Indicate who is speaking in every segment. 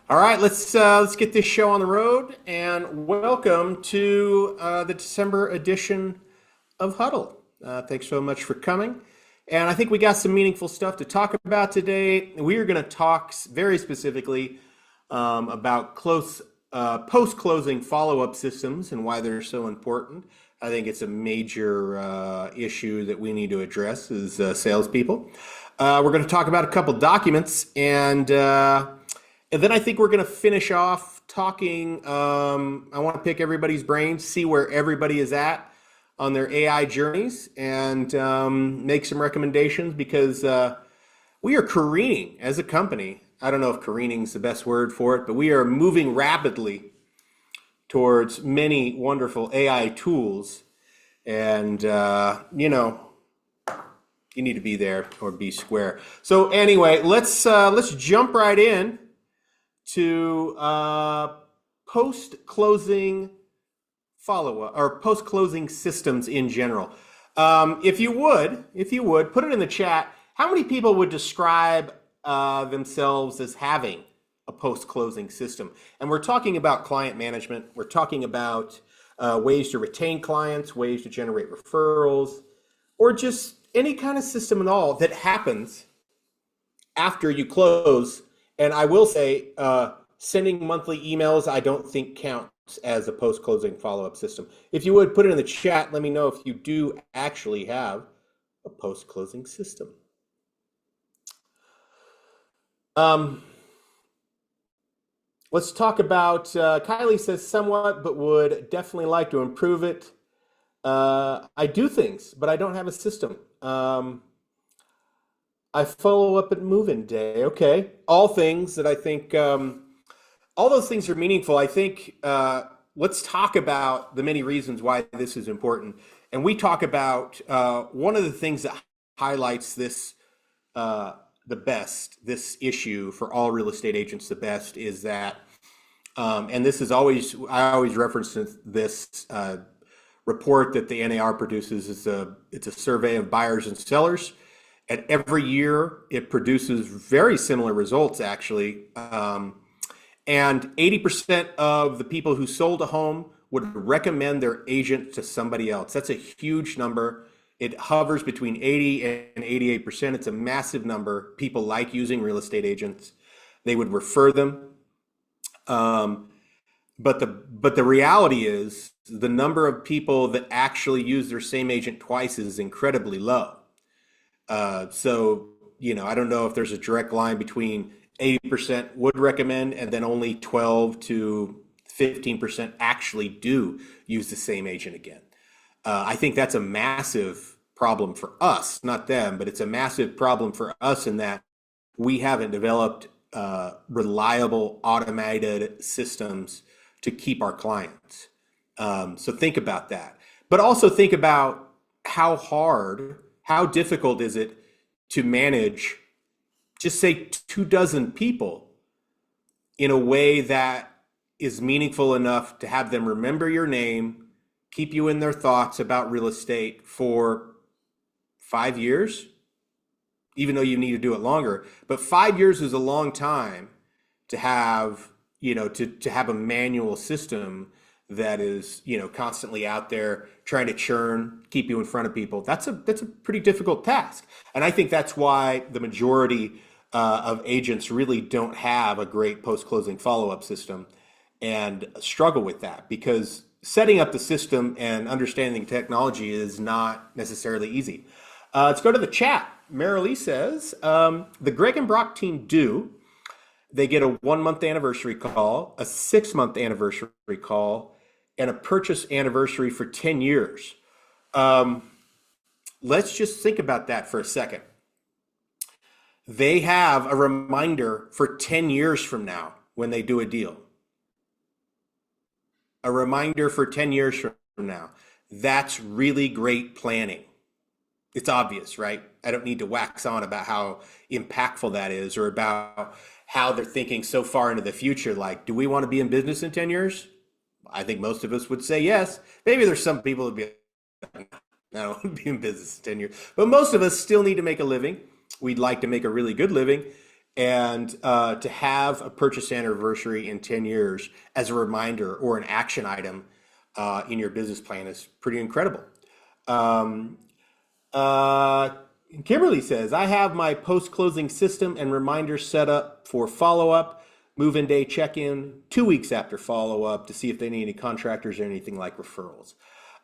Speaker 1: All right, let's get this show on the road, and welcome to the December edition of Huddle. Thanks so much for coming, and I think we got some meaningful stuff to talk about today. We are going to talk very specifically about post-closing follow-up systems and why they're so important. I think it's a major issue that we need to address as salespeople. We're going to talk about a couple documents and then I think we're going to finish off talking. I want to pick everybody's brains, see where everybody is at on their AI journeys, and make some recommendations because we are careening as a company. I don't know if careening is the best word for it, but we are moving rapidly towards many wonderful AI tools. And, you need to be there or be square. So anyway, let's jump right in to post-closing follow-up or post-closing systems in general. If you would put it in the chat, how many people would describe themselves as having a post-closing system? And we're talking about client management. We're talking about ways to retain clients, ways to generate referrals, or just any kind of system at all that happens after you close. And I will say, sending monthly emails, I don't think counts as a post-closing follow-up system. If you would put it in the chat, let me know if you do actually have a post-closing system. Let's talk about, Kylie says somewhat, but would definitely like to improve it. I do things, but I don't have a system. I follow up at move-in day. Okay. All things that I think, all those things are meaningful. I think let's talk about the many reasons why this is important. And we talk about one of the things that highlights this this issue for all real estate agents the best is that, and this is always, I always reference this report that the NAR produces. It's a survey of buyers and sellers. And every year it produces very similar results, actually. And 80% of the people who sold a home would recommend their agent to somebody else. That's a huge number. It hovers between 80 and 88%. It's a massive number. People like using real estate agents. They would refer them. But the reality is the number of people that actually use their same agent twice is incredibly low. So, I don't know if there's a direct line between 80% would recommend and then only 12 to 15% actually do use the same agent again. I think that's a massive problem for us, not them, but it's a massive problem for us in that we haven't developed reliable automated systems to keep our clients. So think about that, but also think about how difficult is it to manage, just say 24 people in a way that is meaningful enough to have them remember your name, keep you in their thoughts about real estate for 5 years, even though you need to do it longer. But 5 years is a long time to have, to have a manual system that is, constantly out there trying to churn, keep you in front of people. That's a pretty difficult task. And I think that's why the majority of agents really don't have a great post-closing follow-up system and struggle with that, because setting up the system and understanding technology is not necessarily easy. Let's go to the chat. Marilee says, the Greg and Brock team do. They get a 1-month anniversary call, a 6-month anniversary call, and a purchase anniversary for 10 years. Let's just think about that for a second. They have a reminder for 10 years from now when they do a deal. A reminder for 10 years from now. That's really great planning. It's obvious, right? I don't need to wax on about how impactful that is or about how they're thinking so far into the future. Like, do we want to be in business in 10 years? I think most of us would say yes. Maybe there's some people who'd be like, I don't want to be in business in 10 years. But most of us still need to make a living. We'd like to make a really good living. And to have a purchase anniversary in 10 years as a reminder or an action item in your business plan is pretty incredible. Um, uh, Kimberly says, I have my post-closing system and reminders set up for follow-up, move-in day check-in, 2 weeks after follow-up to see if they need any contractors or anything like referrals.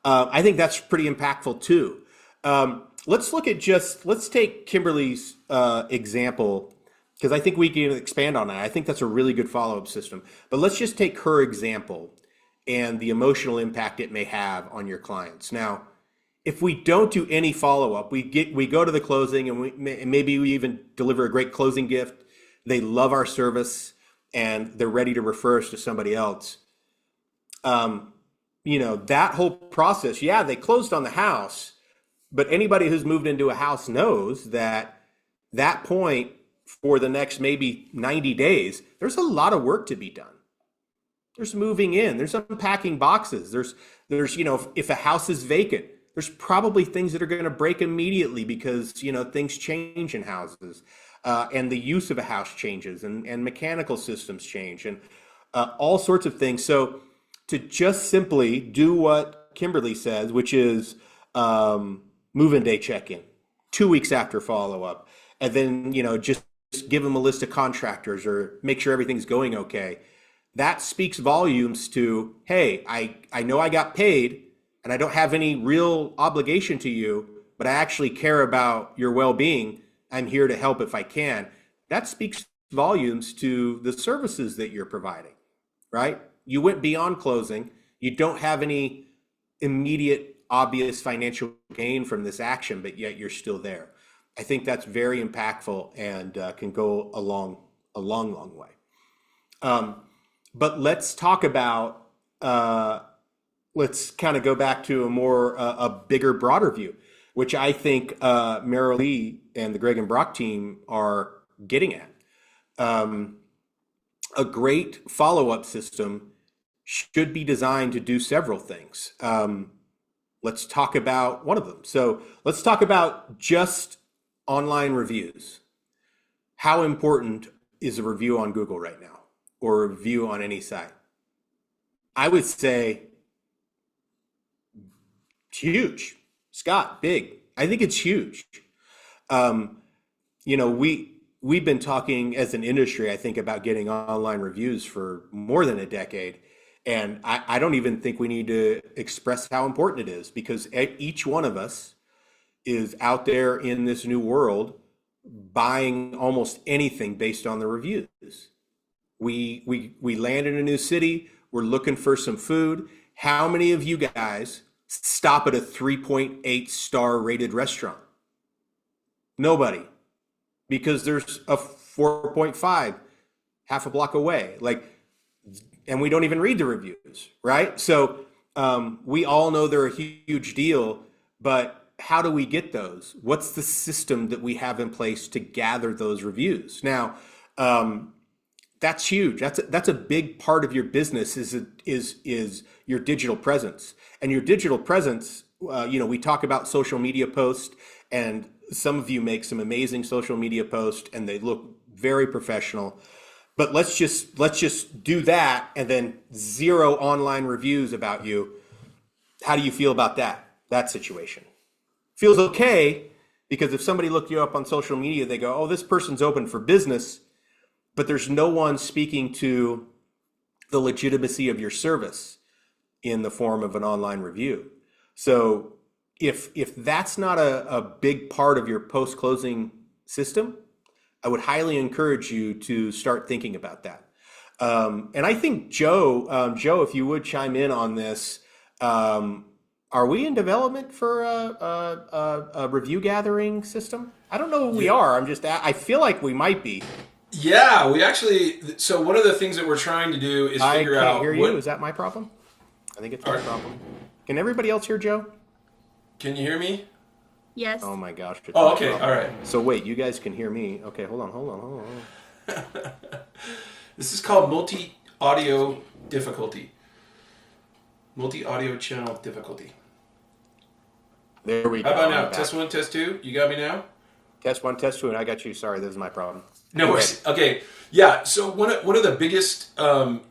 Speaker 1: I think that's pretty impactful too. Let's take Kimberly's example, because I think we can expand on that. I think that's a really good follow-up system. But let's just take her example and the emotional impact it may have on your clients. Now, if we don't do any follow-up, we go to the closing and maybe we even deliver a great closing gift. They love our service and they're ready to refer us to somebody else. That whole process, yeah, they closed on the house, but anybody who's moved into a house knows that that point for the next maybe 90 days, there's a lot of work to be done. There's moving in, there's unpacking boxes, there's if a house is vacant, there's probably things that are going to break immediately because things change in houses, and the use of a house changes, and mechanical systems change, and all sorts of things. So to just simply do what Kimberly says, which is move-in day check-in, 2 weeks after follow-up, and then just give them a list of contractors or make sure everything's going okay. That speaks volumes to, hey, I know I got paid and I don't have any real obligation to you, but I actually care about your well-being. I'm here to help if I can. That speaks volumes to the services that you're providing, right? You went beyond closing. You don't have any immediate, obvious financial gain from this action, but yet you're still there. I think that's very impactful and can go a long way. But let's talk about, let's kind of go back to a bigger, broader view, which I think Merrill Lee and the Greg and Brock team are getting at. A great follow-up system should be designed to do several things. Let's talk about one of them. So let's talk about just online reviews. How important is a review on Google right now, or a review on any site? I would say it's huge. Scott, big. I think it's huge. We've been talking as an industry, I think, about getting online reviews for more than a decade. And I don't even think we need to express how important it is, because each one of us is out there in this new world buying almost anything based on the reviews. We land in a new city, we're looking for some food. How many of you guys stop at a 3.8 star rated restaurant? Nobody, because there's a 4.5 half a block away. And we don't even read the reviews, right? So we all know they're a huge deal, but how do we get those? What's the system that we have in place to gather those reviews? Now, that's huge. That's a big part of your business is your digital presence. And your digital presence, we talk about social media posts, and some of you make some amazing social media posts and they look very professional. But let's just do that and then 0 online reviews about you. How do you feel about that situation? Feels okay, because if somebody looked you up on social media, they go, oh, this person's open for business, but there's no one speaking to the legitimacy of your service in the form of an online review. So if that's not a big part of your post-closing system, I would highly encourage you to start thinking about that. And I think Joe, if you would chime in on this, are we in development for a review gathering system? I don't know if we are. I feel like we might be.
Speaker 2: Yeah, we actually. So one of the things that we're trying to do is figure out.
Speaker 1: I can't hear you. Is that my problem? I think it's my problem. Can everybody else hear Joe?
Speaker 2: Can you hear me?
Speaker 3: Yes.
Speaker 1: Oh my gosh.
Speaker 2: Oh, okay. All right.
Speaker 1: So wait, you guys can hear me. Okay, hold on.
Speaker 2: This is called multi-audio difficulty. Multi-audio channel difficulty.
Speaker 1: There we go.
Speaker 2: How about now? Test 1, test 2. You got me now?
Speaker 1: Test one, test two, and I got you. Sorry, this is my problem.
Speaker 2: No
Speaker 1: Go ahead.
Speaker 2: worries. Okay. Yeah. So one of the biggest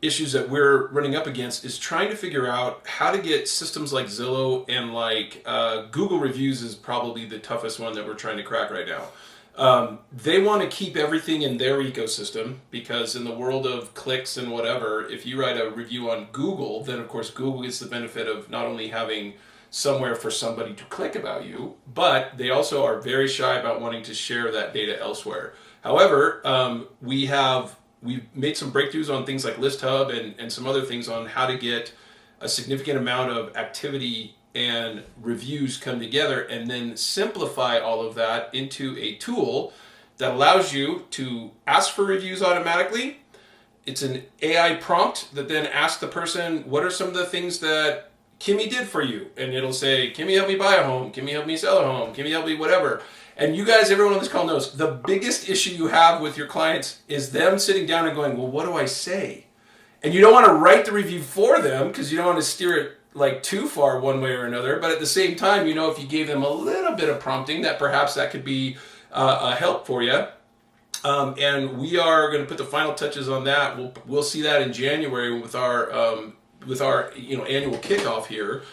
Speaker 2: issues that we're running up against is trying to figure out how to get systems like Zillow and like Google reviews is probably the toughest one that we're trying to crack right now. They want to keep everything in their ecosystem because in the world of clicks and whatever, if you write a review on Google, then of course Google gets the benefit of not only having somewhere for somebody to click about you, but they also are very shy about wanting to share that data elsewhere. However, we've made some breakthroughs on things like List Hub and some other things on how to get a significant amount of activity and reviews come together and then simplify all of that into a tool that allows you to ask for reviews automatically. It's an AI prompt that then asks the person, what are some of the things that Kimmy did for you? And it'll say, Kimmy help me buy a home, Kimmy help me sell a home, Kimmy help me whatever. And you guys, everyone on this call knows, the biggest issue you have with your clients is them sitting down and going, well, what do I say? And you don't want to write the review for them because you don't want to steer it like too far one way or another. But at the same time, you know, if you gave them a little bit of prompting, that perhaps that could be a help for you. And we are going to put the final touches on that. We'll see that in January with our annual kickoff here.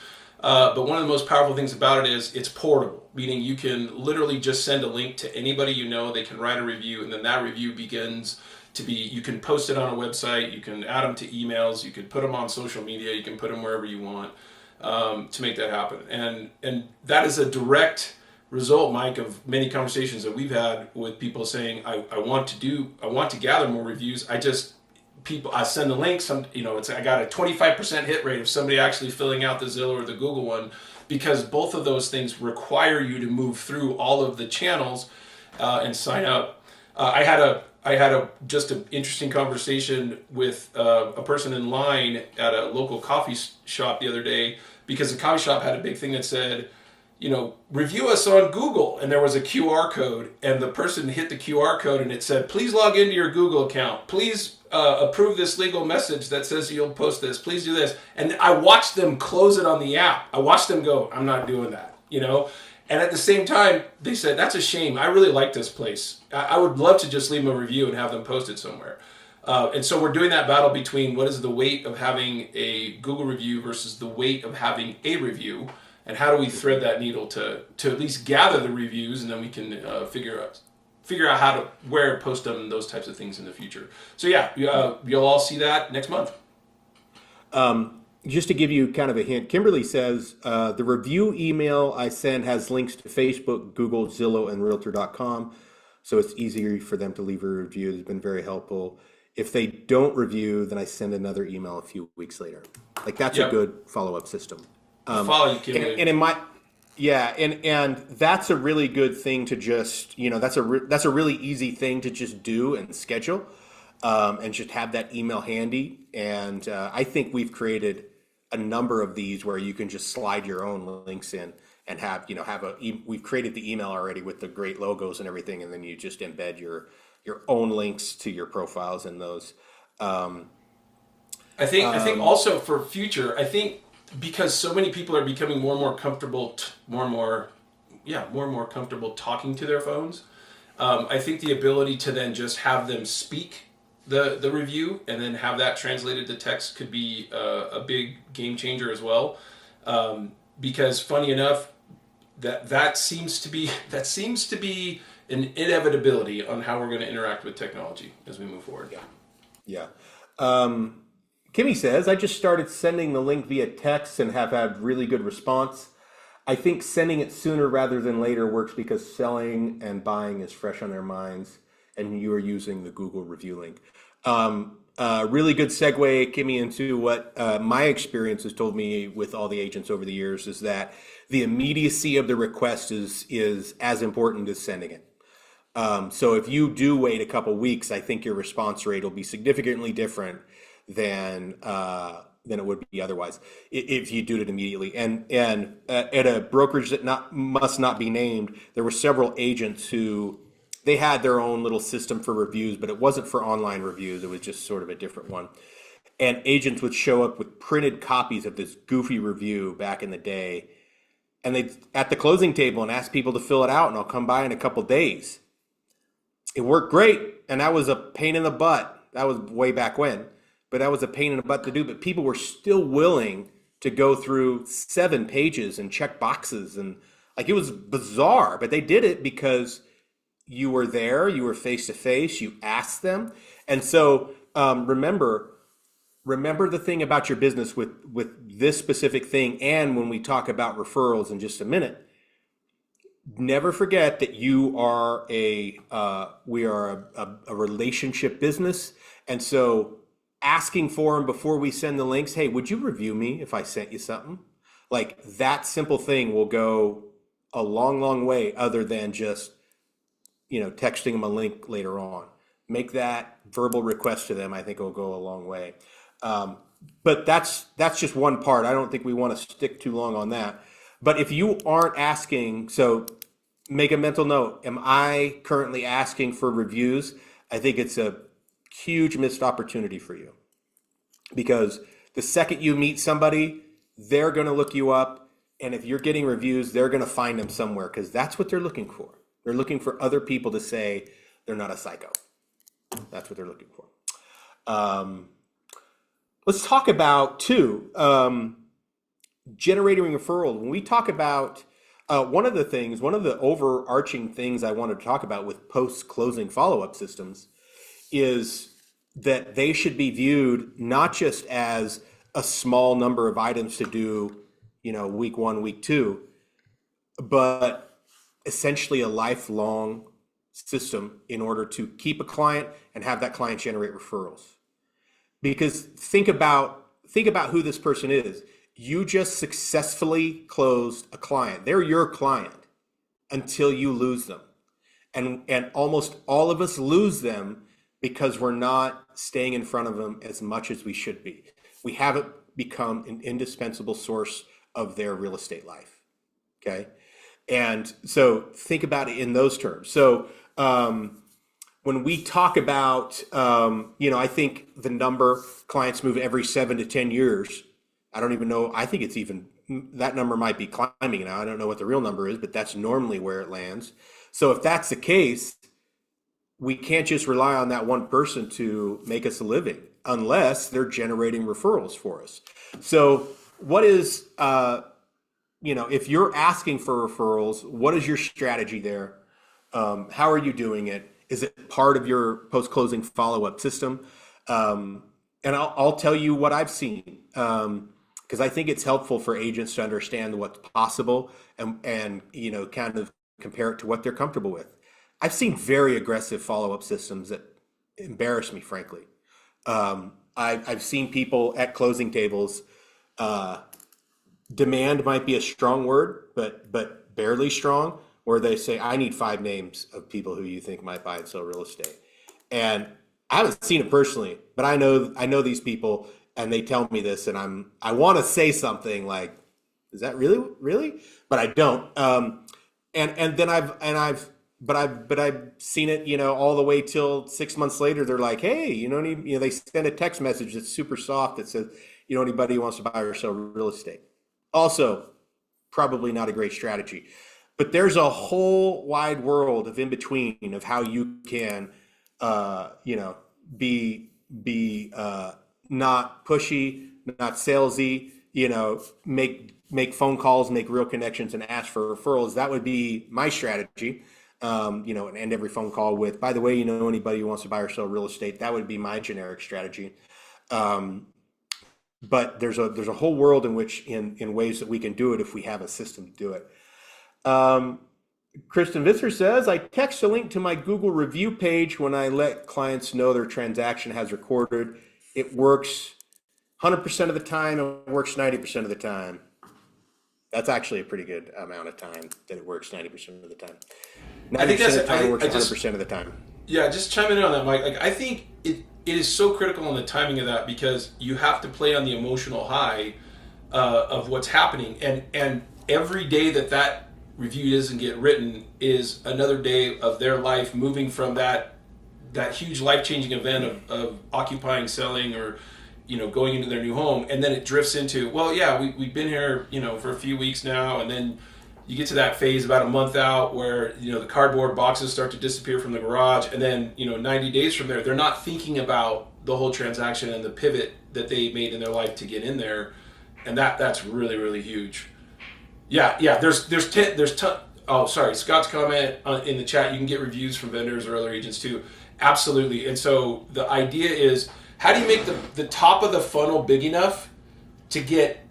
Speaker 2: But one of the most powerful things about it is it's portable, meaning you can literally just send a link to anybody you know. They can write a review, and then that review begins to be, you can post it on a website, you can add them to emails, you can put them on social media, you can put them wherever you want to make that happen. And that is a direct result, Mike, of many conversations that we've had with people saying, I want to gather more reviews. I send the links. I got a 25% hit rate of somebody actually filling out the Zillow or the Google one, because both of those things require you to move through all of the channels and sign up. I had just an interesting conversation with a person in line at a local coffee shop the other day, because the coffee shop had a big thing that said, review us on Google. And there was a QR code, and the person hit the QR code and it said, please log into your Google account. Please approve this legal message that says you'll post this. Please do this. And I watched them close it on the app. I watched them go, I'm not doing that, And at the same time, they said, that's a shame. I really like this place. I would love to just leave them a review and have them posted somewhere. And so we're doing that battle between what is the weight of having a Google review versus the weight of having a review. And how do we thread that needle to at least gather the reviews, and then we can figure out where to post them and those types of things in the future. So yeah, you'll all see that next month.
Speaker 1: Just to give you kind of a hint, Kimberly says, the review email I send has links to Facebook, Google, Zillow, and Realtor.com. So it's easier for them to leave a review. It's been very helpful. If they don't review, then I send another email a few weeks later. Like that's a good follow-up system.
Speaker 2: Follow you, Kimberly.
Speaker 1: And that's a really good thing to just, that's a really easy thing to just do and schedule, and just have that email handy. And I think we've created a number of these where you can just slide your own links in and we've created the email already with the great logos and everything, and then you just embed your own links to your profiles in those.
Speaker 2: I think also for future, because so many people are becoming more and more comfortable, more and more comfortable talking to their phones. I think the ability to then just have them speak the review and then have that translated to text could be a big game changer as well. Because funny enough, that seems to be an inevitability on how we're going to interact with technology as we move forward.
Speaker 1: Yeah. Kimmy says, I just started sending the link via text and have had really good response. I think sending it sooner rather than later works because selling and buying is fresh on their minds, and you are using the Google review link. Really good segue, Kimmy, into what my experience has told me with all the agents over the years is that the immediacy of the request is as important as sending it. So if you do wait a couple weeks, I think your response rate will be significantly different than it would be otherwise if you do it immediately. And at a brokerage that must not be named, there were several agents who they had their own little system for reviews, but it wasn't for online reviews. It was just sort of a different one. And agents would show up with printed copies of this goofy review back in the day, and they at the closing table and ask people to fill it out, and I'll come by in a couple days. It worked great, and that was a pain in the butt. That was way back when, but that was a pain in the butt to do. But people were still willing to go through 7 pages and check boxes, and like it was bizarre, but they did it because you were there, you were face to face, you asked them. And so remember the thing about your business with this specific thing, and when we talk about referrals in just a minute, never forget that you are we are a relationship business. And so asking for them before we send the links, hey, would you review me if I sent you something? Like that simple thing will go a long, long way, other than just, texting them a link later on. Make that verbal request to them. I think it'll go a long way. But that's just one part. I don't think we want to stick too long on that. But if you aren't asking, so make a mental note. Am I currently asking for reviews? I think it's a huge missed opportunity for you, because the second you meet somebody, they're going to look you up. And if you're getting reviews, they're going to find them somewhere, because that's what they're looking for. They're looking for other people to say they're not a psycho. That's what they're looking for. Let's talk about too, generating referrals. When we talk about one of the overarching things I wanted to talk about with post-closing follow-up systems is that they should be viewed not just as a small number of items to do, week 1, week 2, but essentially a lifelong system in order to keep a client and have that client generate referrals. Because think about who this person is. You just successfully closed a client. They're your client until you lose them. And almost all of us lose them because we're not staying in front of them as much as we should be. We haven't become an indispensable source of their real estate life. Okay. And so think about it in those terms. So when we talk about, I think the number clients move every 7 to 10 years. I don't even know. I think it's even, that number might be climbing now. I don't know what the real number is, but that's normally where it lands. So if that's the case, we can't just rely on that one person to make us a living unless they're generating referrals for us. So what is, if you're asking for referrals, what is your strategy there? How are you doing it? Is it part of your post-closing follow-up system? And I'll tell you what I've seen, because I think it's helpful for agents to understand what's possible and kind of compare it to what they're comfortable with. I've seen very aggressive follow-up systems that embarrass me, frankly. I've seen people at closing tables, demand might be a strong word, but barely strong, where they say, I need 5 names of people who you think might buy and sell real estate. And I haven't seen it personally, but I know these people, and they tell me this, and I want to say something like, is that really? But I don't. And then I've seen it, all the way till 6 months later. They're like, hey, they send a text message that's super soft that says, anybody who wants to buy or sell real estate. Also, probably not a great strategy. But there's a whole wide world of in between of how you can, be not pushy, not salesy, make phone calls, make real connections, and ask for referrals. That would be my strategy. And end every phone call with, by the way, anybody who wants to buy or sell real estate. That would be my generic strategy. But there's a whole world in which in ways that we can do it if we have a system to do it. Kristen Visser says, I text a link to my Google review page when I let clients know their transaction has recorded. It works 100% of the time. It works 90% of the time. That's actually a pretty good amount of time that it works 90% of the time. 90% of the time it works 100% of the time.
Speaker 2: Yeah, just chiming in on that, Mike. I think it is so critical on the timing of that, because you have to play on the emotional high of what's happening. And every day that review doesn't get written is another day of their life moving from that huge life-changing event of occupying, selling, or going into their new home, and then it drifts into, well, yeah, we've been here, for a few weeks now, and then you get to that phase about a month out where the cardboard boxes start to disappear from the garage, and then 90 days from there, they're not thinking about the whole transaction and the pivot that they made in their life to get in there, and that's really, really huge. Yeah. Oh, sorry. Scott's comment in the chat. You can get reviews from vendors or other agents too. Absolutely. And so the idea is, how do you make the top of the funnel big enough to get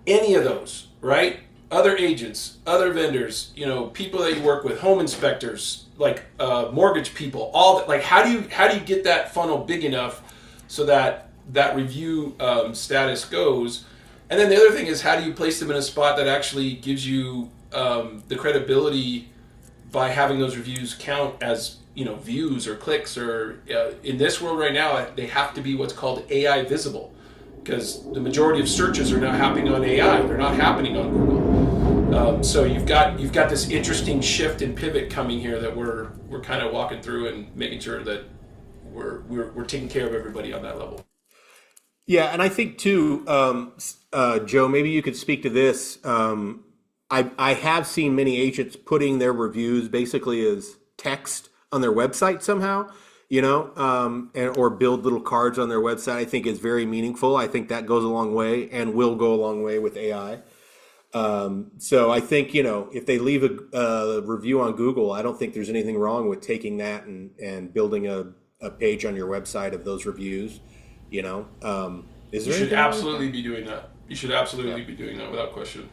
Speaker 2: any of those, right? Other agents, other vendors, people that you work with, home inspectors, like mortgage people, all that. Like, how do you get that funnel big enough so that review status goes? And then the other thing is, how do you place them in a spot that actually gives you the credibility by having those reviews count as views or clicks, or in this world right now, they have to be what's called AI visible, because the majority of searches are now happening on AI. They're not happening on Google. So you've got this interesting shift and pivot coming here that we're kind of walking through and making sure that we're taking care of everybody on that level.
Speaker 1: Yeah, and I think too, Joe, maybe you could speak to this. I have seen many agents putting their reviews basically as text on their website somehow, or build little cards on their website. I think is very meaningful. I think that goes a long way and will go a long way with AI. So I think, if they leave a review on Google, I don't think there's anything wrong with taking that and building a page on your website of those reviews. Is there
Speaker 2: You should absolutely be doing that. You should absolutely be doing that without question.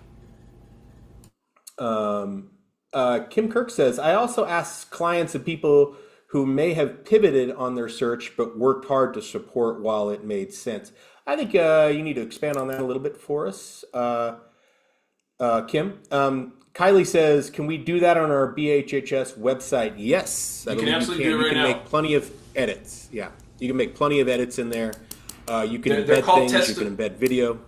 Speaker 1: Kim Kirk says, I also ask clients of people who may have pivoted on their search but worked hard to support while it made sense. I think you need to expand on that a little bit for us, Kim. Kylie says, can we do that on our BHHS website? Yes.
Speaker 2: You can absolutely do it right now.
Speaker 1: You can make plenty of edits. Yeah. You can make plenty of edits in there. You can
Speaker 2: they're
Speaker 1: embed things. You can embed video.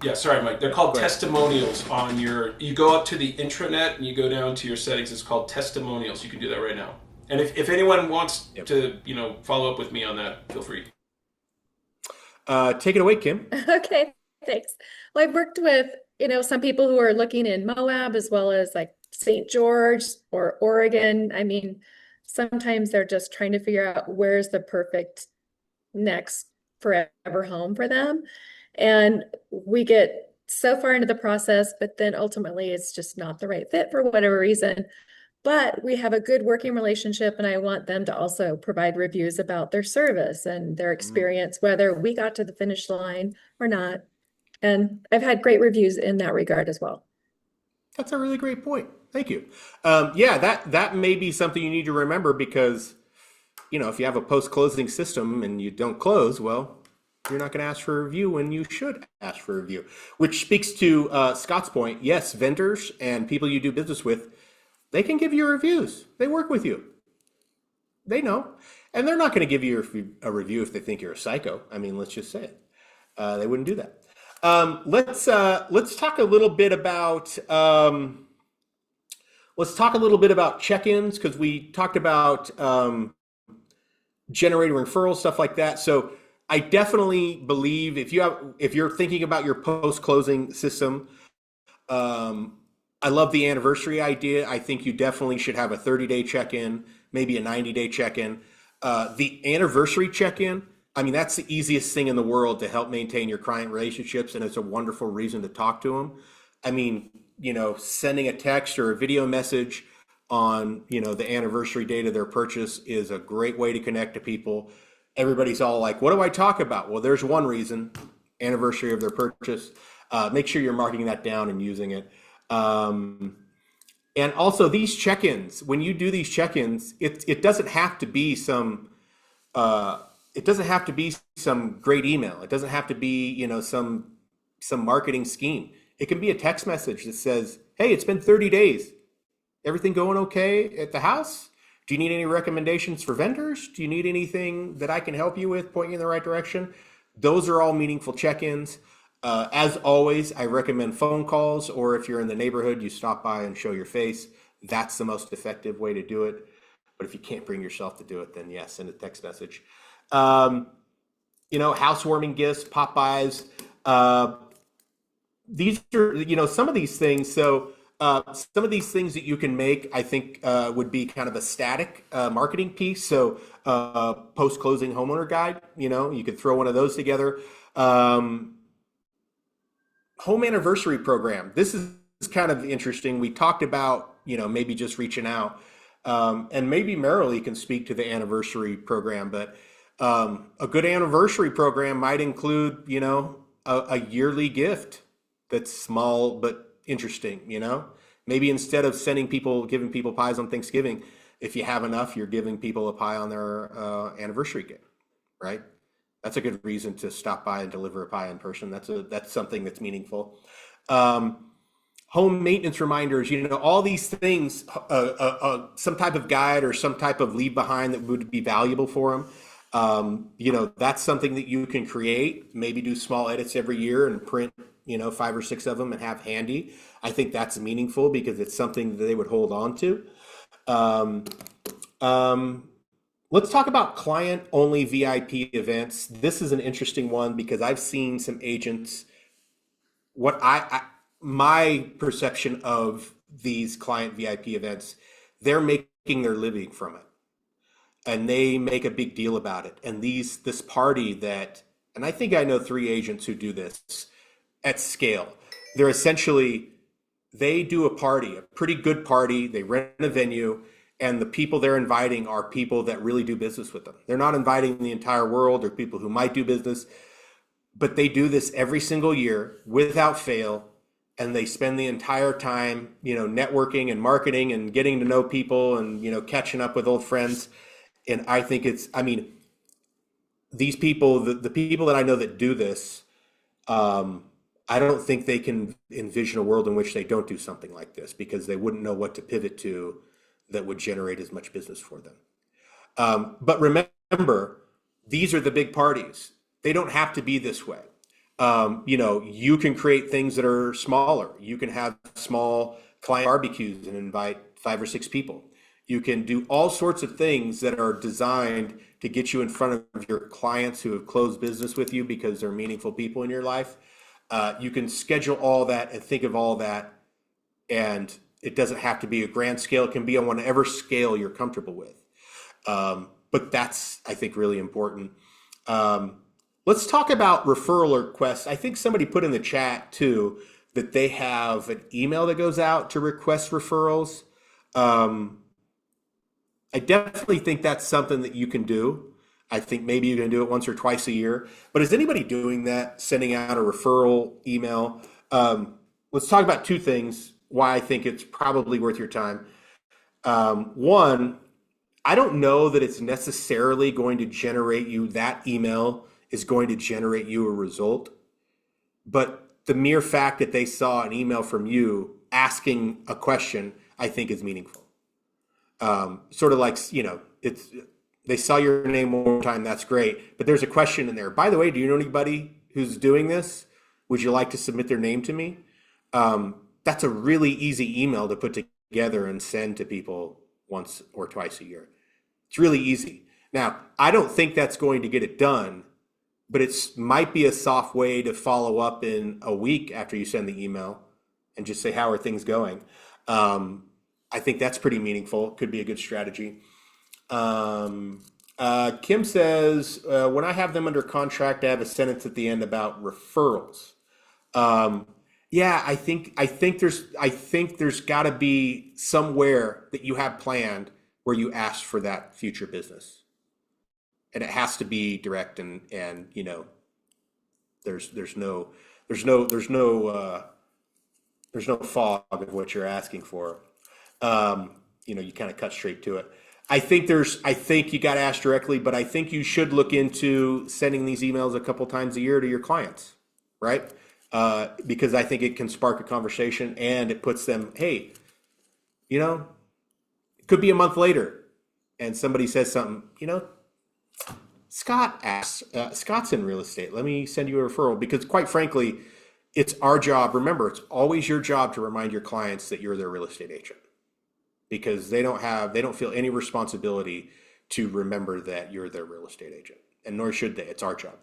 Speaker 2: Yeah, sorry, Mike. They're called testimonials on you go up to the intranet and you go down to your settings. It's called testimonials. You can do that right now. And if anyone wants to, follow up with me on that, feel free.
Speaker 1: Take it away, Kim.
Speaker 3: Okay, thanks. Well, I've worked with, some people who are looking in Moab as well as like St. George or Oregon. I mean, sometimes they're just trying to figure out where's the perfect next forever home for them. And we get so far into the process, but then ultimately it's just not the right fit for whatever reason. But we have a good working relationship, and I want them to also provide reviews about their service and their experience, whether we got to the finish line or not. And I've had great reviews in that regard as well.
Speaker 1: That's a really great point. Thank you. That may be something you need to remember, because, if you have a post-closing system and you don't close, well, you're not going to ask for a review when you should ask for a review, which speaks to Scott's point. Yes, vendors and people you do business with, they can give you reviews. They work with you. They know. And they're not going to give you a review if they think you're a psycho. I mean, let's just say it. They wouldn't do that. Let's talk a little bit about check-ins, because we talked about generating referrals, stuff like that. So I definitely believe if you're thinking about your post-closing system, I love the anniversary idea. I think you definitely should have a 30-day check-in, maybe a 90-day check-in. The anniversary check-in, I mean, that's the easiest thing in the world to help maintain your client relationships, and it's a wonderful reason to talk to them. I mean, sending a text or a video message on, the anniversary date of their purchase is a great way to connect to people. Everybody's all like, what do I talk about? Well, there's one reason, anniversary of their purchase. Make sure you're marking that down and using it. And also these check-ins, when you do these check-ins, it doesn't have to be some great email. It doesn't have to be, some marketing scheme. It can be a text message that says, hey, it's been 30 days. Everything going okay at the house? Do you need any recommendations for vendors? Do you need anything that I can help you with, point you in the right direction? Those are all meaningful check-ins. As always, I recommend phone calls, or if you're in the neighborhood, you stop by and show your face. That's the most effective way to do it. But if you can't bring yourself to do it, then yes, send a text message. housewarming gifts, Popeyes. Uh, these are, some of these things. So some of these things that you can make, I think, would be kind of a static marketing piece. So post-closing homeowner guide, you could throw one of those together. Um, Home anniversary program. This is kind of interesting. We talked about, maybe just reaching out. And maybe Marilee can speak to the anniversary program, but a good anniversary program might include, a yearly gift that's small but interesting, Maybe instead of giving people pies on Thanksgiving, if you have enough, you're giving people a pie on their anniversary gift, right? That's a good reason to stop by and deliver a pie in person. That's something that's meaningful. Um, Home maintenance reminders, all these things, some type of guide or some type of leave behind that would be valuable for them. That's something that you can create, maybe do small edits every year and print, 5 or 6 of them and have handy. I think that's meaningful because it's something that they would hold on to. Um, um, let's talk about client only VIP events. This is an interesting one because I've seen some agents, what my perception of these client VIP events, they're making their living from it and they make a big deal about it. And this party and I think I know 3 agents who do this at scale. They're essentially, they do a party, a pretty good party. They rent a venue, and the people they're inviting are people that really do business with them. They're not inviting the entire world or people who might do business, but they do this every single year without fail. And they spend the entire time, networking and marketing and getting to know people and, catching up with old friends. And I think these people, the people that I know that do this, I don't think they can envision a world in which they don't do something like this because they wouldn't know what to pivot to that would generate as much business for them. But remember, these are the big parties. They don't have to be this way. You can create things that are smaller. You can have small client barbecues and invite 5 or 6 people. You can do all sorts of things that are designed to get you in front of your clients who have closed business with you because they're meaningful people in your life. You can schedule all that and think of all that, and it doesn't have to be a grand scale. It can be on whatever scale you're comfortable with. But that's, I think, really important. Let's talk about referral requests. I think somebody put in the chat too that they have an email that goes out to request referrals. I definitely think that's something that you can do. I think maybe you can do it once or twice a year. But is anybody doing that, sending out a referral email? Let's talk about 2 things why I think it's probably worth your time. One, I don't know that it's necessarily going to generate you, that email is going to generate you a result. But the mere fact that they saw an email from you asking a question, I think is meaningful. Sort of like, they saw your name one more time, that's great. But there's a question in there. By the way, do you know anybody who's doing this? Would you like to submit their name to me? That's a really easy email to put together and send to people once or twice a year. It's really easy. Now, I don't think that's going to get it done, but it might be a soft way to follow up in a week after you send the email and just say, how are things going? I think that's pretty meaningful. Could be a good strategy. Kim says, when I have them under contract, I have a sentence at the end about referrals. Yeah, I think there's got to be somewhere that you have planned where you ask for that future business, and it has to be direct and there's no fog of what you're asking for. You kind of cut straight to it. I think you got to ask directly, but I think you should look into sending these emails a couple times a year to your clients, right? Because I think it can spark a conversation and it puts them, hey, it could be a month later and somebody says something, Scott asks, Scott's in real estate. Let me send you a referral, because quite frankly, it's our job. Remember, it's always your job to remind your clients that you're their real estate agent, because they don't feel any responsibility to remember that you're their real estate agent, and nor should they. It's our job.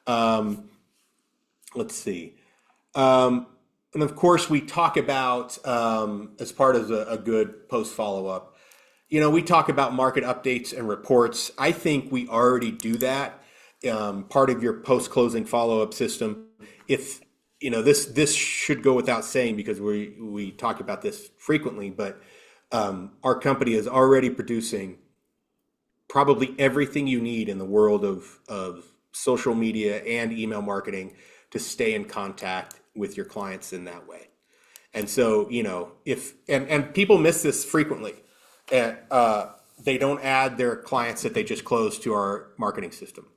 Speaker 1: Um, let's see. Um, and of course, we talk about, as part of a good post follow up, we talk about market updates and reports. I think we already do that. Part of your post closing follow up system. If this should go without saying because we talk about this frequently, but our company is already producing probably everything you need in the world of social media and email marketing to stay in contact with your clients in that way. And so, if and people miss this frequently, and they don't add their clients that they just closed to our marketing system.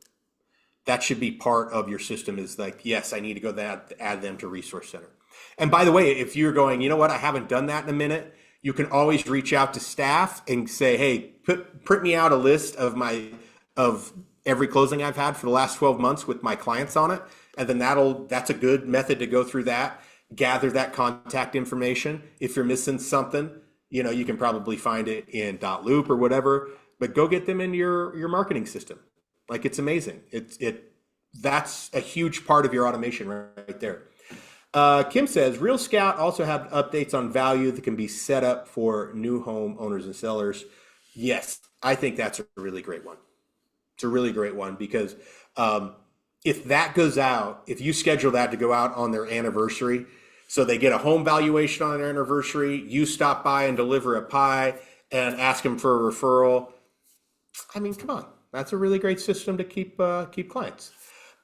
Speaker 1: That should be part of your system. Is like, yes, I need to go add them to Resource Center. And by the way, if you're going, you know what, I haven't done that in a minute, you can always reach out to staff and say, hey, print me out a list of every closing I've had for the last 12 months with my clients on it. And then that's a good method to go through that, gather that contact information. If you're missing something, you can probably find it in .loop or whatever, but go get them in your marketing system. Like, it's amazing. That's a huge part of your automation right there. Kim says, Real Scout also have updates on value that can be set up for new home owners and sellers. Yes, I think that's a really great one. It's a really great one because if that goes out, if you schedule that to go out on their anniversary, so they get a home valuation on their anniversary, you stop by and deliver a pie and ask them for a referral. I mean, come on. That's a really great system to keep clients.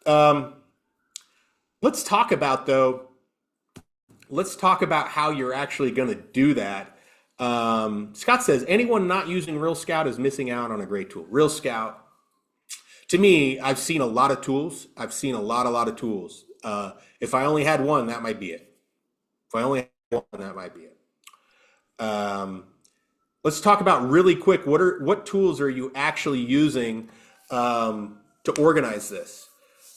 Speaker 1: Let's talk about how you're actually going to do that. Scott says, anyone not using Real Scout is missing out on a great tool. Real Scout, to me, I've seen a lot of tools. I've seen a lot of tools. If I only had one, that might be it. Let's talk about really quick, what tools are you actually using to organize this?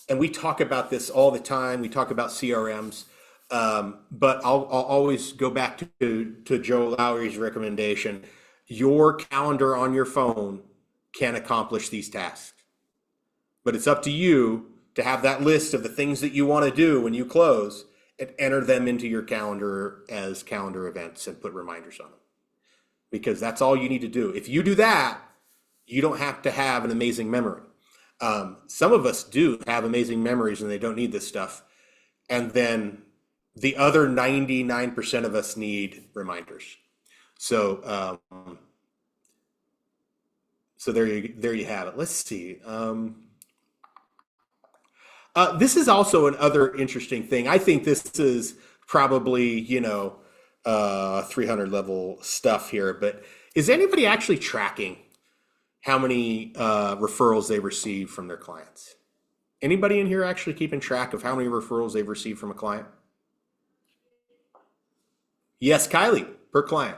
Speaker 1: And we talk about this all the time. We talk about CRMs, but I'll always go back to Joe Lowry's recommendation. Your calendar on your phone can accomplish these tasks, but it's up to you to have that list of the things that you want to do when you close and enter them into your calendar as calendar events and put reminders on them. Because that's all you need to do. If you do that, you don't have to have an amazing memory. Some of us do have amazing memories and they don't need this stuff. And then the other 99% of us need reminders. So there you have it. Let's see. This is also another interesting thing. I think this is probably, 300 level stuff here, but is anybody actually tracking how many referrals they receive from their clients? Anybody in here actually keeping track of how many referrals they've received from a client? Yes, Kylie, per client.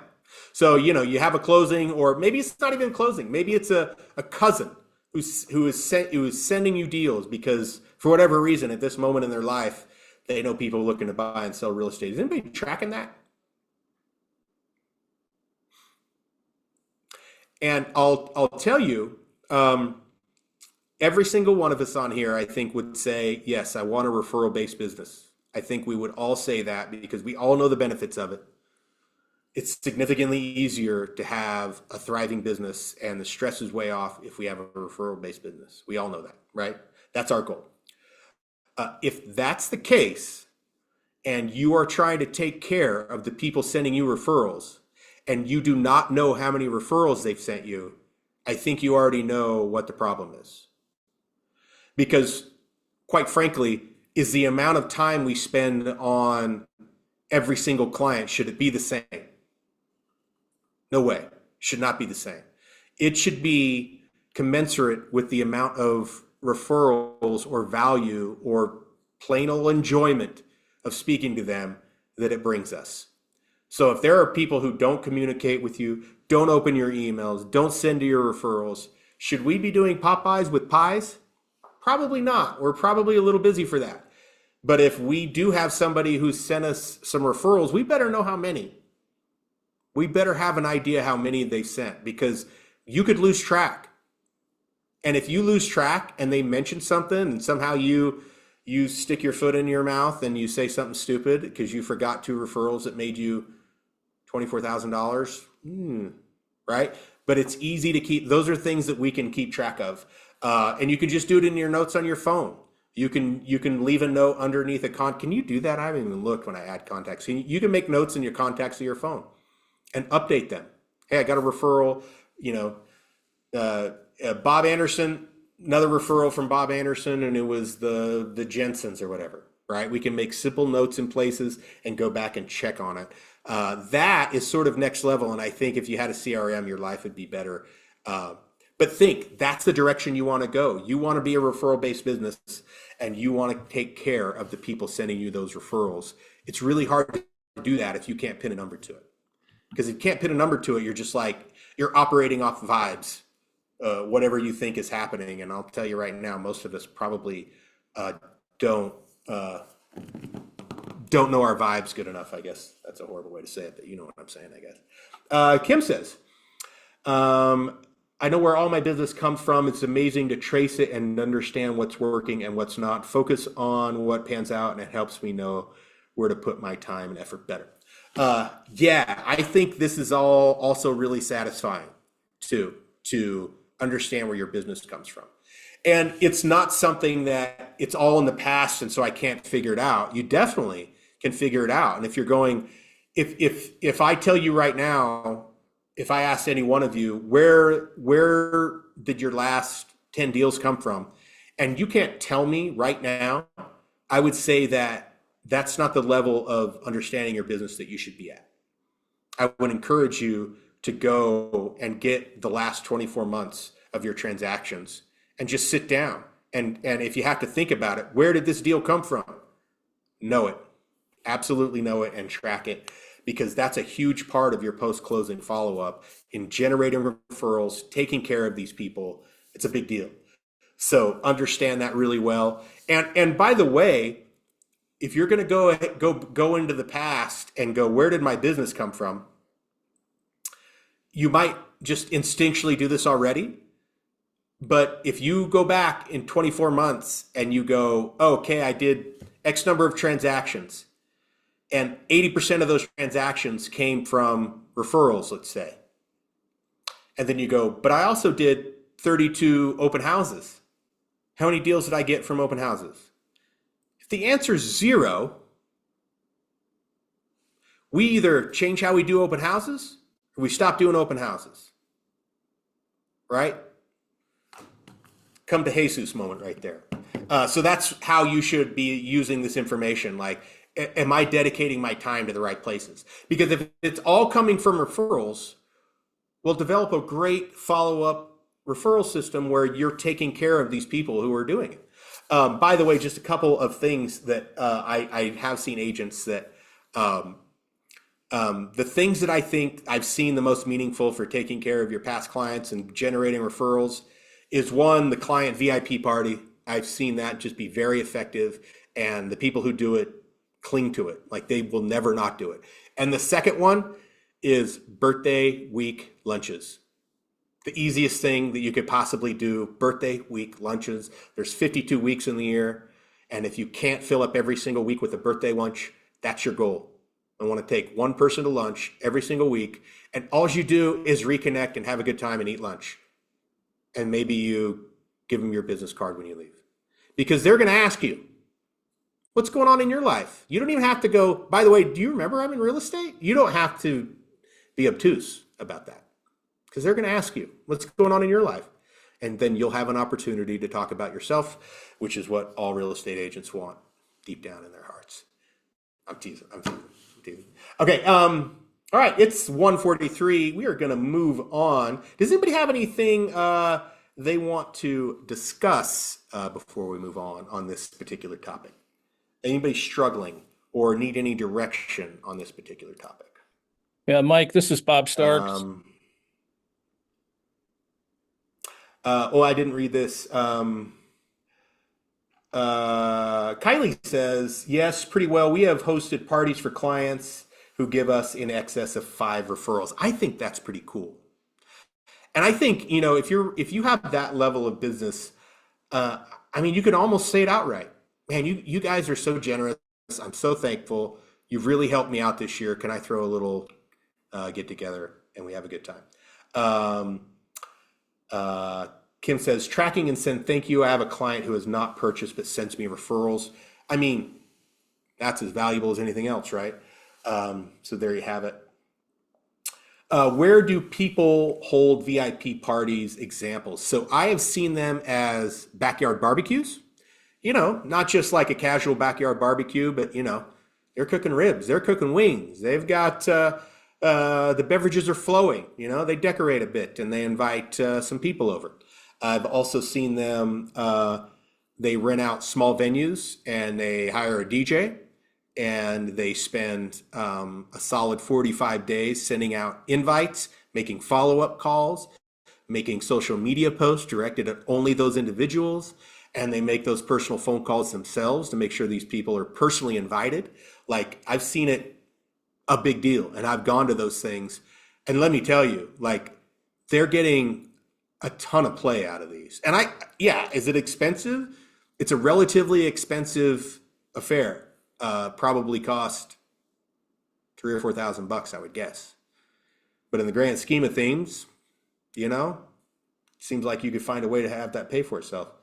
Speaker 1: So, you have a closing, or maybe it's not even closing. Maybe it's a cousin who is sending you deals because for whatever reason at this moment in their life, they know people looking to buy and sell real estate. Is anybody tracking that? And I'll tell you, every single one of us on here, I think, would say, yes, I want a referral-based business. I think we would all say that because we all know the benefits of it. It's significantly easier to have a thriving business, and the stress is way off if we have a referral-based business. We all know that, right? That's our goal. If that's the case, and you are trying to take care of the people sending you referrals, and you do not know how many referrals they've sent you, I think you already know what the problem is. Because, quite frankly, is the amount of time we spend on every single client, should it be the same? No way. Should not be the same. It should be commensurate with the amount of referrals or value or plain old enjoyment of speaking to them that it brings us. So if there are people who don't communicate with you, don't open your emails, don't send to your referrals, should we be doing Popeyes with pies? Probably not. We're probably a little busy for that. But if we do have somebody who sent us some referrals, we better know how many. We better have an idea how many they sent, because you could lose track. And if you lose track and they mention something and somehow you stick your foot in your mouth and you say something stupid because you forgot two referrals that made you $24,000, right? But it's easy to keep. Those are things that we can keep track of, and you can just do it in your notes on your phone. You can leave a note underneath a Can you do that? I haven't even looked when I add contacts. You can make notes in your contacts of your phone and update them. Hey, I got a referral. Bob Anderson, another referral from Bob Anderson, and it was the Jensens or whatever, right? We can make simple notes in places and go back and check on it. That is sort of next level, and I think if you had a CRM, your life would be better. But think, that's the direction you want to go. You want to be a referral-based business, and you want to take care of the people sending you those referrals. It's really hard to do that if you can't pin a number to it. Because if you can't pin a number to it, you're just like, you're operating off vibes. Whatever you think is happening. And I'll tell you right now, most of us probably don't know our vibes good enough. I guess that's a horrible way to say it, but you know what I'm saying, I guess. Kim says, I know where all my business comes from. It's amazing to trace it and understand what's working and what's not. Focus on what pans out, and it helps me know where to put my time and effort better. Yeah, I think this is all also really satisfying to understand where your business comes from. And it's not something that it's all in the past and so I can't figure it out. You definitely can figure it out. And if you're going, if I tell you right now, if I asked any one of you, where did your last 10 deals come from? And you can't tell me right now, I would say that that's not the level of understanding your business that you should be at. I would encourage you to go and get the last 24 months of your transactions and just sit down. And if you have to think about it, where did this deal come from? Know it. Absolutely know it and track it, because that's a huge part of your post-closing follow-up in generating referrals, taking care of these people. It's a big deal. So understand that really well. And by the way, if you're going to go into the past and go, where did my business come from? You might just instinctually do this already. But if you go back in 24 months and you go, oh, okay, I did X number of transactions, and 80% of those transactions came from referrals, let's say. And then you go, but I also did 32 open houses. How many deals did I get from open houses? If the answer is 0, we either change how we do open houses or we stop doing open houses, right? Come to Jesus moment right there. So that's how you should be using this information. Like, am I dedicating my time to the right places? Because if it's all coming from referrals, we'll develop a great follow-up referral system where you're taking care of these people who are doing it. By the way, just a couple of things that I have seen agents that the things that I think I've seen the most meaningful for taking care of your past clients and generating referrals is, one, the client VIP party. I've seen that just be very effective, and the people who do it cling to it. Like, they will never not do it. And the second one is birthday week lunches. The easiest thing that you could possibly do, birthday week lunches. There's 52 weeks in the year. And if you can't fill up every single week with a birthday lunch, that's your goal. I want to take one person to lunch every single week. And all you do is reconnect and have a good time and eat lunch. And maybe you give them your business card when you leave. Because they're going to ask you, what's going on in your life? You don't even have to go, by the way, do you remember I'm in real estate? You don't have to be obtuse about that. Because they're going to ask you, what's going on in your life? And then you'll have an opportunity to talk about yourself, which is what all real estate agents want deep down in their hearts. I'm teasing. Okay. All right. It's 1:43. We are going to move on. Does anybody have anything they want to discuss before we move on this particular topic? Anybody struggling or need any direction on this particular topic?
Speaker 4: Yeah, Mike, this is Bob Starks.
Speaker 1: I didn't read this. Kylie says, yes, pretty well. We have hosted parties for clients who give us in excess of 5 referrals. I think that's pretty cool. And I think, if you have that level of business, I mean, you can almost say it outright. Man, you guys are so generous. I'm so thankful. You've really helped me out this year. Can I throw a little get together and we have a good time? Um, Kim says, tracking and send thank you. I have a client who has not purchased but sends me referrals. I mean, that's as valuable as anything else, right? So there you have it. Where do people hold VIP parties? Examples. So I have seen them as backyard barbecues, not just like a casual backyard barbecue, but they're cooking ribs, they're cooking wings. They've got the beverages are flowing, they decorate a bit and they invite some people over. I've also seen them, they rent out small venues and they hire a DJ and they spend a solid 45 days sending out invites, making follow-up calls, making social media posts directed at only those individuals, and they make those personal phone calls themselves to make sure these people are personally invited. Like, I've seen it a big deal, and I've gone to those things, and let me tell you, like, they're getting a ton of play out of these. And is it expensive? It's a relatively expensive affair. Probably cost $3,000 or $4,000, I would guess. But in the grand scheme of things, seems like you could find a way to have that pay for itself.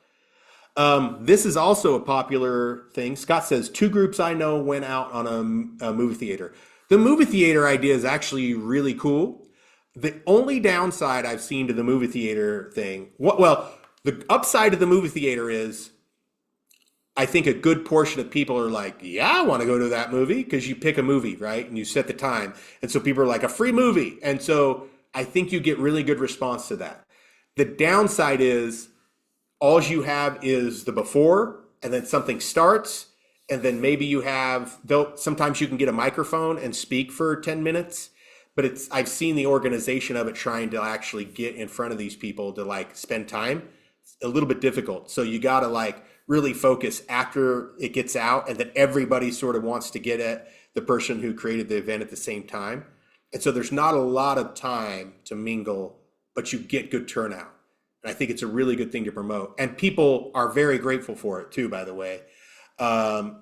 Speaker 1: This is also a popular thing. Scott says, 2 groups I know went out on a movie theater. The movie theater idea is actually really cool. The only downside I've seen to the movie theater thing, the upside of the movie theater is, I think a good portion of people are like, yeah, I want to go to that movie, because you pick a movie, right? And you set the time. And so people are like, a free movie. And so I think you get really good response to that. The downside is all you have is the before, and then something starts, and then maybe sometimes you can get a microphone and speak for 10 minutes, but I've seen the organization of it trying to actually get in front of these people to spend time. It's a little bit difficult. So you got to really focus after it gets out, and then everybody sort of wants to get at the person who created the event at the same time. And so there's not a lot of time to mingle, but you get good turnout. And I think it's a really good thing to promote. And people are very grateful for it too, by the way.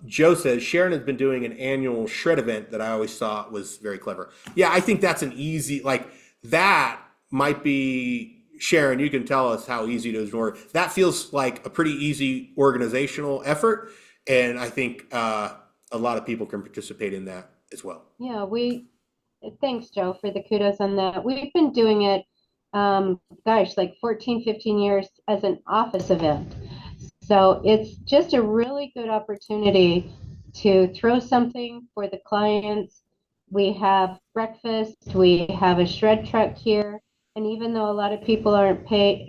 Speaker 1: Joe says, Sharon has been doing an annual shred event that I always thought was very clever. Yeah, I think that's an easy, that might be, Sharon, you can tell us how easy it is. That feels like a pretty easy organizational effort. And I think a lot of people can participate in that as well.
Speaker 5: Yeah, thanks, Joe, for the kudos on that. We've been doing it, 14, 15 years as an office event. So it's just a really good opportunity to throw something for the clients. We have breakfast, we have a shred truck here. And even though a lot of people aren't paid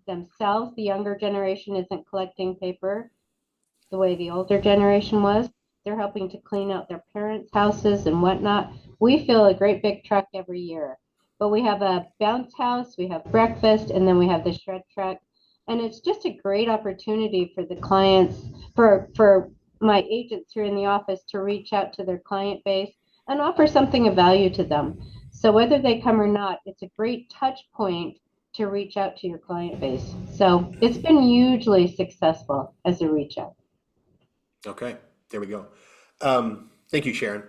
Speaker 5: themselves, the younger generation isn't collecting paper the way the older generation was. They're helping to clean out their parents' houses and whatnot. We fill a great big truck every year. But we have a bounce house, we have breakfast, and then we have the shred truck. And it's just a great opportunity for the clients, for my agents here in the office to reach out to their client base and offer something of value to them. So whether they come or not, it's a great touch point to reach out to your client base. So it's been hugely successful as a reach out.
Speaker 1: Okay, there we go. Thank you, Sharon.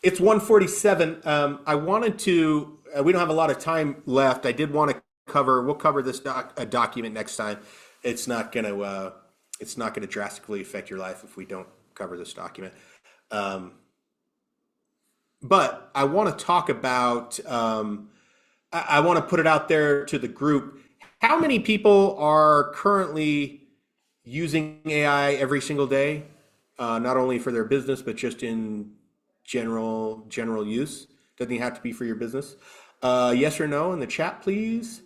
Speaker 1: It's 1:47. I wanted to, we don't have a lot of time left. I did want to we'll cover this document next time. It's not going to drastically affect your life if we don't cover this document. But I want to talk about, I want to put it out there to the group. How many people are currently using AI every single day, not only for their business, but just in general use? Doesn't even have to be for your business. Yes or no in the chat, please.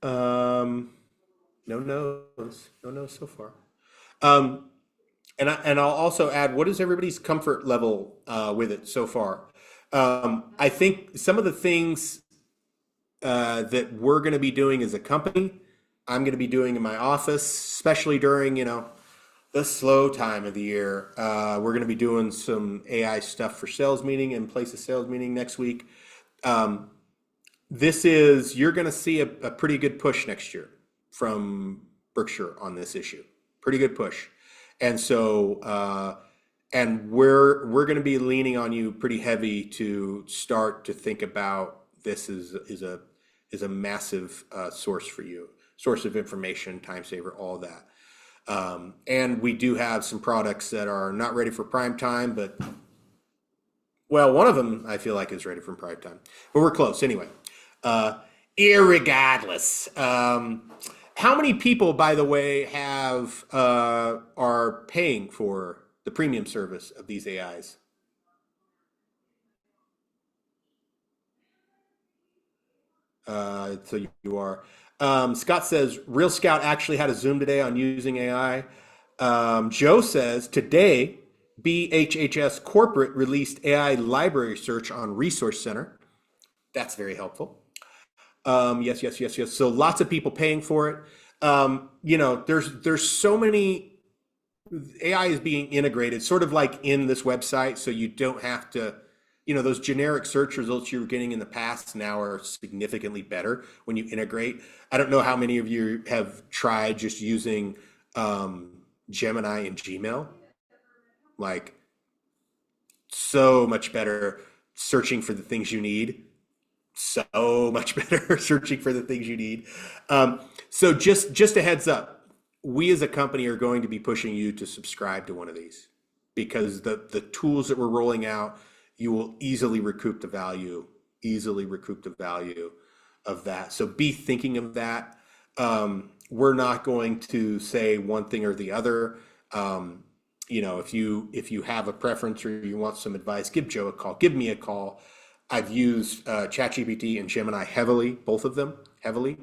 Speaker 1: No no's so far. And I'll also add, what is everybody's comfort level with it so far? I think some of the things that we're going to be doing as a company, I'm going to be doing in my office, especially during, the slow time of the year. We're going to be doing some AI stuff for sales meeting and place a sales meeting next week. You're going to see a pretty good push next year from Berkshire on this issue. Pretty good push. And so, and we're going to be leaning on you pretty heavy to start to think about this is a massive source for you, source of information, time saver, all that. And we do have some products that are not ready for prime time, but well, one of them I feel like is ready for prime time, but we're close anyway. Irregardless, how many people, by the way, are paying for the premium service of these AIs? So you are. Scott says, Real Scout actually had a Zoom today on using AI. Joe says, today, BHHS Corporate released AI library search on Resource Center. That's very helpful. Yes. So lots of people paying for it. There's so many, AI is being integrated sort of like in this website. So you don't have to, those generic search results you were getting in the past now are significantly better when you integrate. I don't know how many of you have tried just using Gemini and Gmail. Like, so much better searching for the things you need. So much better searching for the things you need. So just a heads up, we as a company are going to be pushing you to subscribe to one of these, because the tools that we're rolling out, you will easily recoup the value of that. So be thinking of that. We're not going to say one thing or the other. If you have a preference or you want some advice, give Joe a call, give me a call. I've used ChatGPT and Gemini heavily, both of them heavily.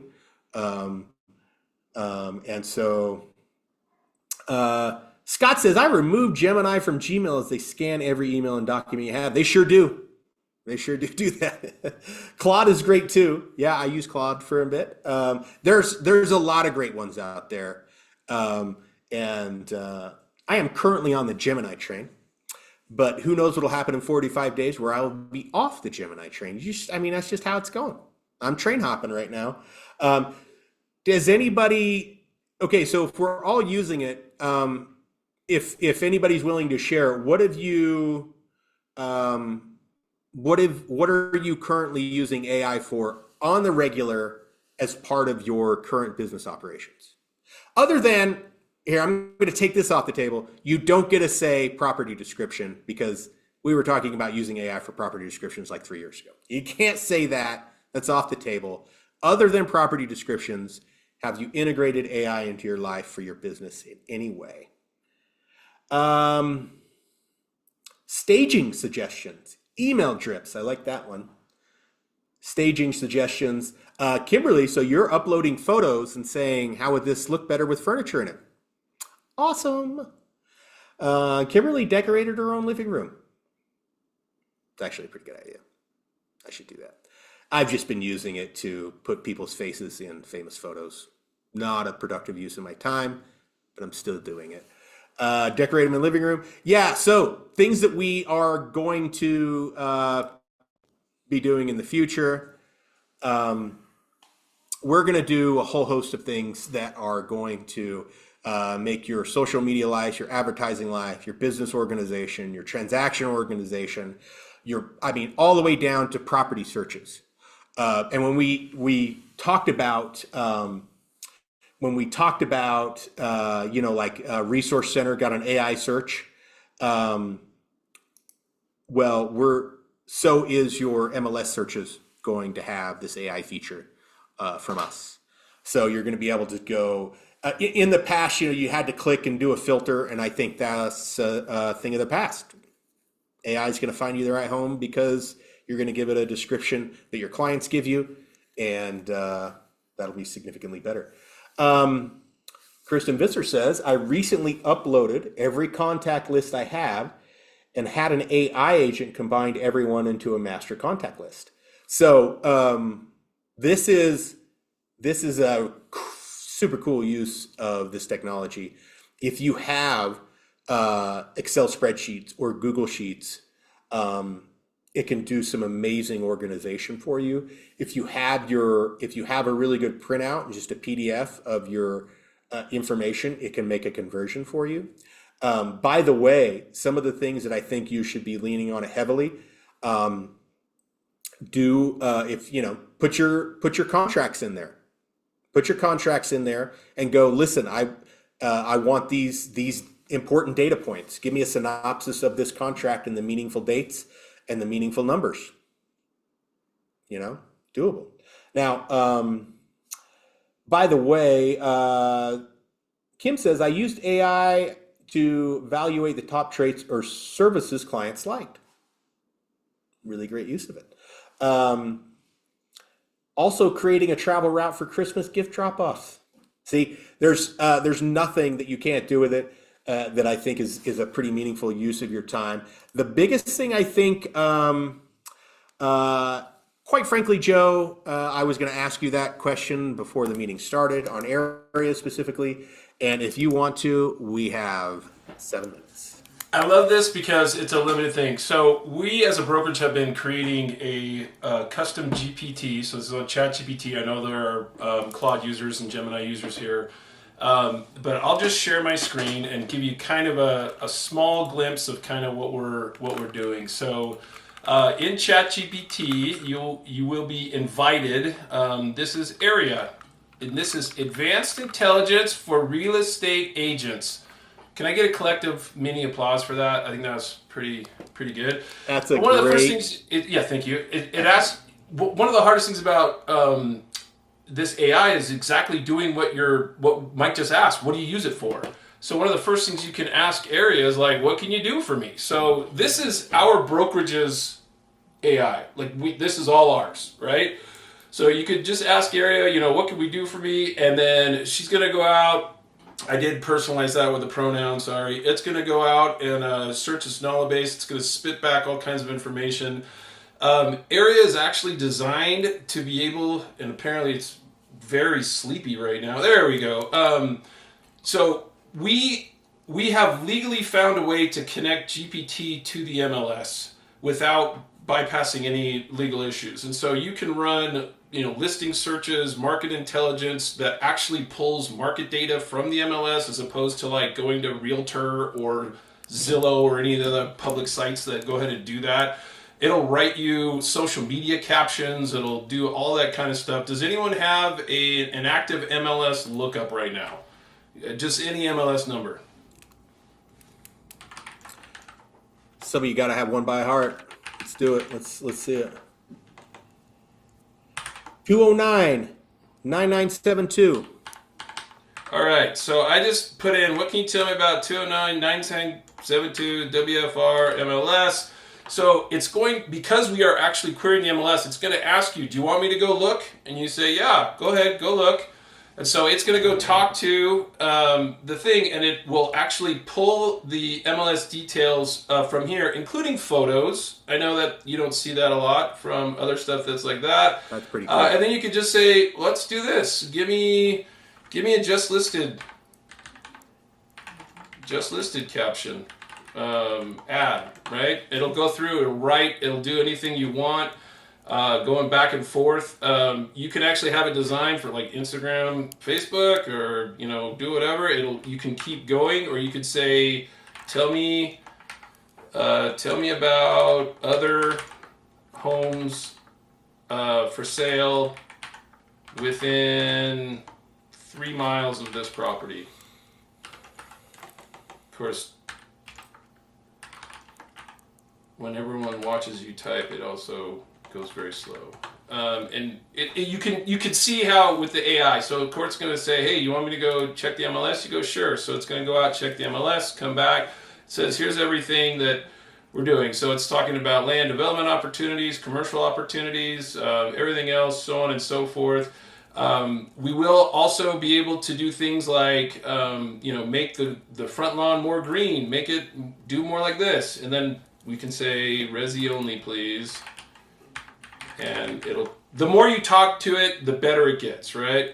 Speaker 1: And so Scott says, I removed Gemini from Gmail as they scan every email and document you have. They sure do. They sure do that. Claude is great too. Yeah, I use Claude for a bit. There's a lot of great ones out there. And I am currently on the Gemini train. But who knows what'll happen in 45 days where I will be off the Gemini train. That's just how it's going. I'm train hopping right now. Does anybody, okay, so if we're all using it, if anybody's willing to share, what are you currently using AI for on the regular as part of your current business operations? Other than, here, I'm going to take this off the table. You don't get to say property description, because we were talking about using AI for property descriptions like 3 years ago. You can't say that. That's off the table. Other than property descriptions, have you integrated AI into your life for your business in any way? Staging suggestions, email drips. I like that one. Staging suggestions. Kimberly, so you're uploading photos and saying, how would this look better with furniture in it? Awesome. Kimberly decorated her own living room. It's actually a pretty good idea. I should do that. I've just been using it to put people's faces in famous photos. Not a productive use of my time, but I'm still doing it. Decorating my living room. Yeah, so things that we are going to be doing in the future. We're going to do a whole host of things that are going to make your social media life, your advertising life, your business organization, your transaction organization, all the way down to property searches. And when we talked about, Resource Center got an AI search, so is your MLS searches going to have this AI feature from us. So you're going to be able to go. In the past, you had to click and do a filter, and I think that's a thing of the past. AI is going to find you the right home because you're going to give it a description that your clients give you, and that'll be significantly better. Kristen Visser says, I recently uploaded every contact list I have and had an AI agent combine everyone into a master contact list. So this is a super cool use of this technology. If you have Excel spreadsheets or Google Sheets, it can do some amazing organization for you. If you have a really good printout, just a PDF of your information, it can make a conversion for you. By the way, some of the things that I think you should be leaning on heavily, if put your contracts in there. Put your contracts in there and go, listen, I want these important data points. Give me a synopsis of this contract and the meaningful dates and the meaningful numbers. Doable. Now, by the way, Kim says, I used AI to evaluate the top traits or services clients liked. Really great use of it. Also creating a travel route for Christmas gift drop-offs. See, there's nothing that you can't do with it that I think is a pretty meaningful use of your time. The biggest thing I think, quite frankly, Joe, I was going to ask you that question before the meeting started on areas specifically. And if you want to, we have 7 minutes.
Speaker 2: I love this because it's a limited thing. So we as a brokerage have been creating a custom GPT. So this is on ChatGPT. I know there are Claude users and Gemini users here. But I'll just share my screen and give you kind of a small glimpse of kind of what we're doing. So in ChatGPT, you will be invited. This is Area, and this is Advanced Intelligence for Real Estate Agents. Can I get a collective mini applause for that? I think that was pretty good.
Speaker 1: That's a
Speaker 2: one
Speaker 1: great...
Speaker 2: of the first things. Yeah, thank you. It asks. One of the hardest things about this AI is exactly doing what Mike just asked. What do you use it for? So one of the first things you can ask Area is like, what can you do for me? So this is our brokerage's AI. This is all ours, right? So you could just ask Area, what can we do for me? And then she's gonna go out. I did personalize that with a pronoun, sorry. It's going to go out and search a Sonala base. It's going to spit back all kinds of information. Area is actually designed to be able, and apparently it's very sleepy right now. There we go. So we have legally found a way to connect GPT to the MLS without bypassing any legal issues. And so you can run listing searches, market intelligence that actually pulls market data from the MLS as opposed to going to Realtor or Zillow or any of the public sites that go ahead and do that. It'll write you social media captions. It'll do all that kind of stuff. Does anyone have an active MLS lookup right now? Just any MLS number.
Speaker 1: Some of you got to have one by heart. Let's do it. Let's see it. 209-9972.
Speaker 2: All right, so I just put in, what can you tell me about 209-9972 WFR MLS? So it's going, because we are actually querying the MLS, it's going to ask you, do you want me to go look? And you say, yeah, go ahead, go look. And so it's going to go talk to the thing, and it will actually pull the MLS details from here, including photos. I know that you don't see that a lot from other stuff that's like that.
Speaker 1: That's pretty cool.
Speaker 2: And then you could just say, let's do this. Give me a just listed caption ad, right? It'll go through, it'll write, it'll do anything you want. Going back and forth. You can actually have it designed for Instagram, Facebook, or do whatever. You can keep going, or you could say, tell me about other homes for sale within 3 miles of this property. Of course, when everyone watches you type, it also goes very slow, and you can see how with the AI. So of course it's going to say, hey, you want me to go check the MLS? You go, sure. So it's going to go out, check the MLS, come back. It says, here's everything that we're doing. So it's talking about land development opportunities, commercial opportunities, everything else, so on and so forth. We will also be able to do things like make the front lawn more green, make it do more like this, and then we can say resi only, please. And the more you talk to it, the better it gets, right?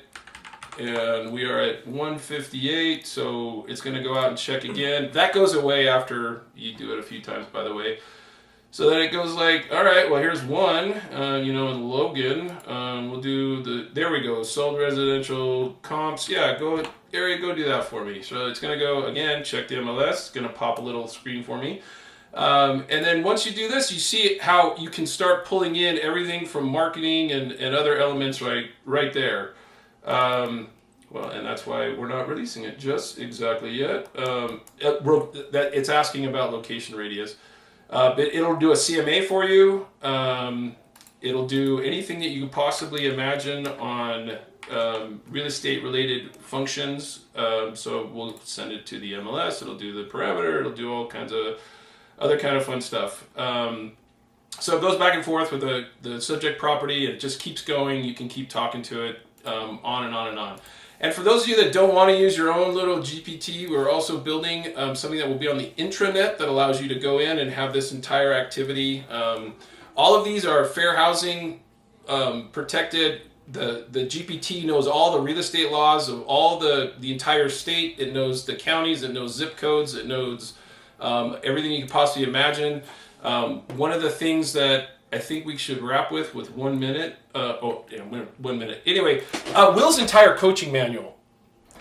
Speaker 2: And we are at 158, so it's going to go out and check again. That goes away after you do it a few times, by the way. So then it goes like, all right, well, here's one, in Logan. We'll do there we go, sold residential comps. Yeah, go do that for me. So it's going to go, again, check the MLS. It's going to pop a little screen for me. And then once you do this, you see how you can start pulling in everything from marketing and other elements right there. Well, and that's why we're not releasing it just exactly yet. It's asking about location radius. But it'll do a CMA for you. It'll do anything that you could possibly imagine on real estate related functions. So we'll send it to the MLS. It'll do the parameter. It'll do all kinds of other kind of fun stuff. So it goes back and forth with the subject property. It just keeps going. You can keep talking to it on and on and on. And for those of you that don't want to use your own little GPT, we're also building something that will be on the intranet that allows you to go in and have this entire activity. All of these are fair housing protected. The GPT knows all the real estate laws of all the entire state. It knows the counties. It knows zip codes. It knows everything you could possibly imagine. One of the things that I think we should wrap with 1 minute. 1 minute. Anyway, Will's entire coaching manual.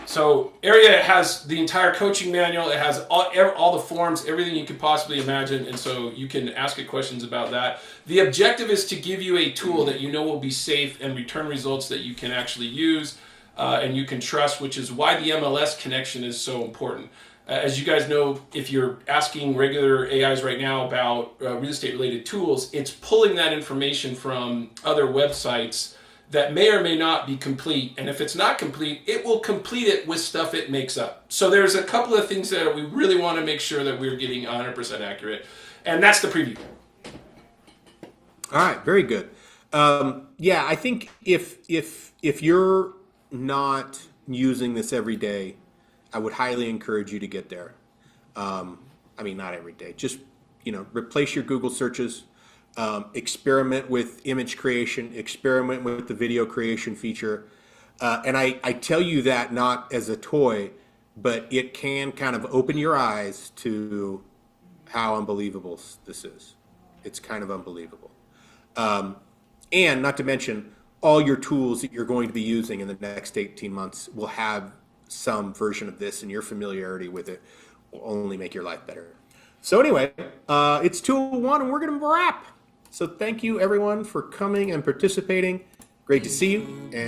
Speaker 2: So Area has the entire coaching manual. It has all the forms, everything you could possibly imagine. And so you can ask it questions about that. The objective is to give you a tool that you know will be safe and return results that you can actually use and you can trust, which is why the MLS connection is so important. As you guys know, if you're asking regular AIs right now about real estate related tools, it's pulling that information from other websites that may or may not be complete. And if it's not complete, it will complete it with stuff it makes up. So there's a couple of things that we really want to make sure that we're getting 100% accurate. And that's the preview.
Speaker 1: All right, very good. Yeah, I think if you're not using this every day, I would highly encourage you to get there. I mean, not every day. Just, replace your Google searches, experiment with image creation, experiment with the video creation feature. And I tell you that not as a toy, but it can kind of open your eyes to how unbelievable this is. It's kind of unbelievable. And not to mention, all your tools that you're going to be using in the next 18 months will have some version of this, and your familiarity with it will only make your life better. So anyway, it's 2:01 and we're going to wrap. So thank you everyone for coming and participating. Great to see you. And